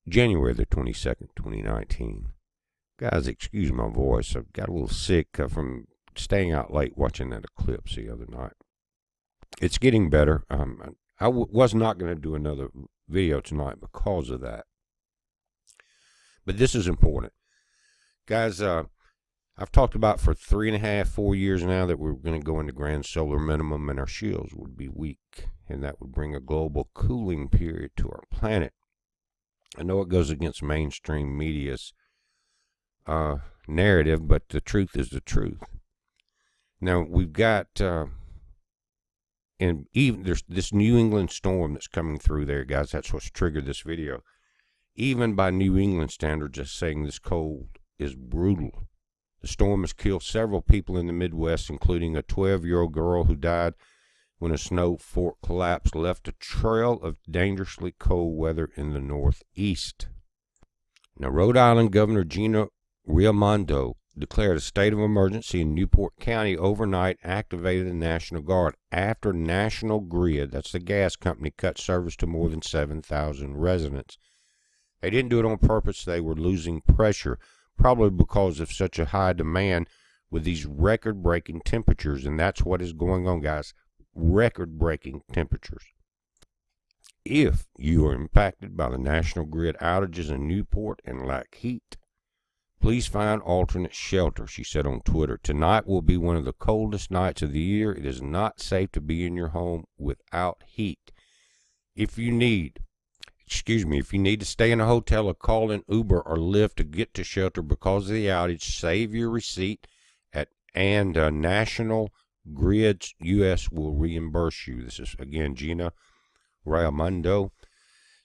January the 22nd, 2019. Guys, excuse my voice. I've got a little sick from staying out late watching that eclipse the other night. It's getting better. I was not going to do another video tonight because of that. But this is important. Guys, I've talked about for 3.5, 4 years now that we're going to go into grand solar minimum and our shields would be weak. And that would bring a global cooling period to our planet. I know it goes against mainstream media's narrative, but the truth is the truth. Now, we've got, and even there's this New England storm that's coming through there, guys. That's what's triggered this video. Even by New England standards, just saying this cold is brutal. The storm has killed several people in the Midwest, including a 12-year-old girl who died when a snow fort collapse left a trail of dangerously cold weather in the Northeast. Now, Rhode Island Governor Gina Raimondo declared a state of emergency in Newport County overnight, activated the National Guard after National Grid, that's the gas company, cut service to more than 7,000 residents. They didn't do it on purpose. They were losing pressure, probably because of such a high demand with these record-breaking temperatures, and that's what is going on, guys. Record-breaking temperatures. If you are impacted by the National Grid outages in Newport and lack heat, please find alternate shelter, she said on Twitter. Tonight will be one of the coldest nights of the year. It is not safe to be in your home without heat. If you need to stay in a hotel or call in Uber or Lyft to get to shelter because of the outage, save your receipt and National Grids US will reimburse you. This is, again, Gina Raimondo.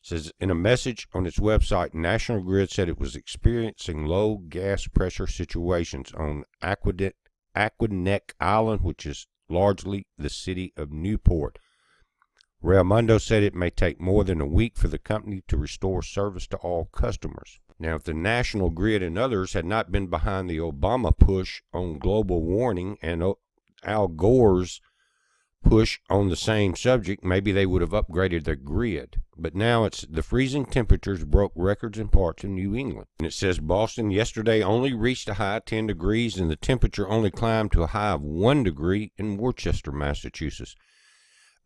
Says in a message on its website, National Grid said it was experiencing low gas pressure situations on Aquidneck Island, which is largely the city of Newport. Raimondo said it may take more than a week for the company to restore service to all customers. Now, if the National Grid and others had not been behind the Obama push on global warming and Al Gore's push on the same subject, maybe they would have upgraded their grid. But now it's the freezing temperatures broke records in parts of New England. And it says Boston yesterday only reached a high of 10 degrees, and the temperature only climbed to a high of 1 degree in Worcester, Massachusetts.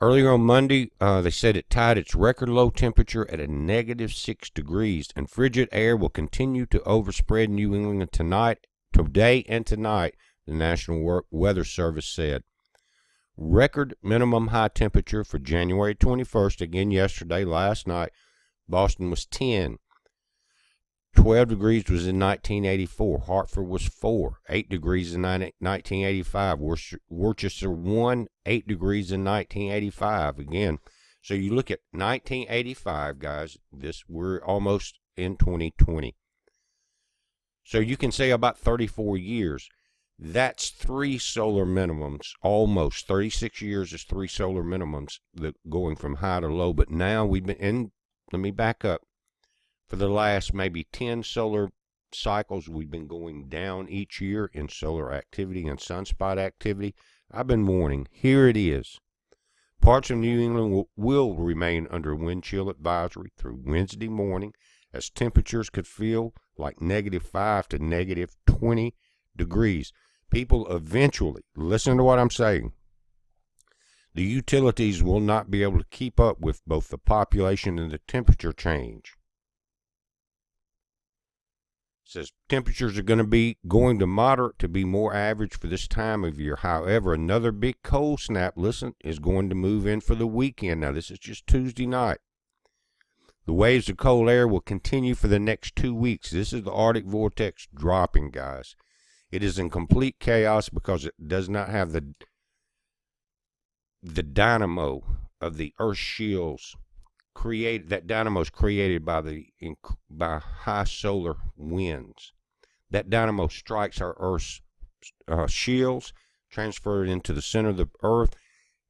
Earlier on Monday, they said it tied its record low temperature at a negative 6 degrees, and frigid air will continue to overspread New England today and tonight, the National Weather Service said. Record minimum high temperature for January 21st, again yesterday, last night, Boston was 10. 12 degrees was in 1984. Hartford was 4. 8 degrees in 1985. Worcester 1. 8 degrees in 1985. Again, so you look at 1985, guys. We're almost in 2020. So you can say about 34 years. That's 3 solar minimums. Almost 36 years is 3 solar minimums, going from high to low. But now we've been in. Let me back up. For the last maybe 10 solar cycles, we've been going down each year in solar activity and sunspot activity. I've been warning. Here it is. Parts of New England will remain under wind chill advisory through Wednesday morning, as temperatures could feel like -5 to -20 degrees. People eventually, listen to what I'm saying, the utilities will not be able to keep up with both the population and the temperature change. Says temperatures are going to moderate to be more average for this time of year. However, another big cold snap, is going to move in for the weekend. Now, this is just Tuesday night. The waves of cold air will continue for the next 2 weeks. This is the Arctic vortex dropping, guys. It is in complete chaos because it does not have the dynamo of the Earth's shields. That dynamo is created by high solar winds. That dynamo strikes our Earth's shields, transfer it into the center of the Earth,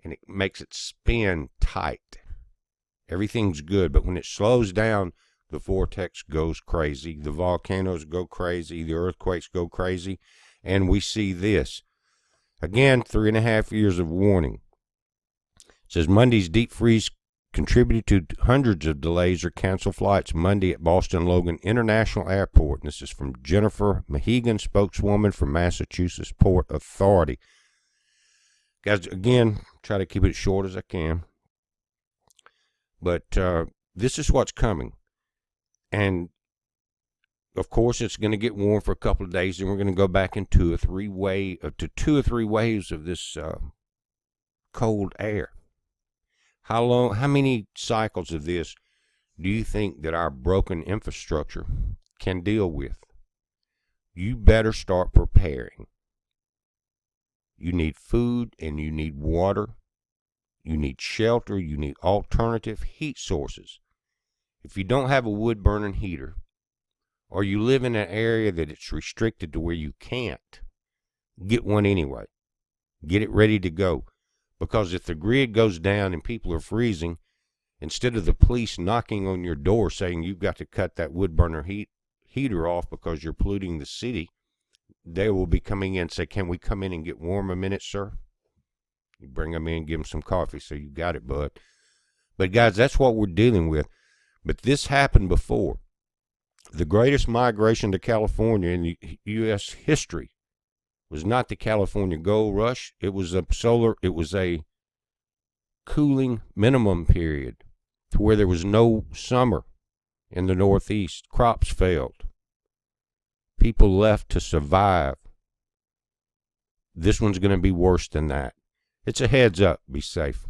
and it makes it spin tight. Everything's good, but when it slows down, the vortex goes crazy, the volcanoes go crazy, the earthquakes go crazy, and we see this. Again, 3.5 years of warning. It says Monday's deep freeze contributed to hundreds of delays or canceled flights Monday at Boston Logan International Airport. And this is from Jennifer Mahegan, spokeswoman for Massachusetts Port Authority. Guys, again, try to keep it as short as I can. But this is what's coming. And, of course, it's going to get warm for a couple of days, and we're going to go back into two or three waves of this cold air. How many cycles of this do you think that our broken infrastructure can deal with? You better start preparing. You need food and you need water. You need shelter. You need alternative heat sources. If you don't have a wood burning heater, or you live in an area that it's restricted to where you can't, get one anyway. Get it ready to go. Because if the grid goes down and people are freezing, instead of the police knocking on your door saying you've got to cut that wood burner heater off because you're polluting the city, they will be coming in and say, can we come in and get warm a minute, sir? You bring them in, give them some coffee, so you got it, bud. But guys, that's what we're dealing with. But this happened before. The greatest migration to California in the U.S. history was not the California gold rush. It was a cooling minimum period to where there was no summer in the Northeast. Crops failed. People left to survive. This one's going to be worse than that. It's a heads up. Be safe.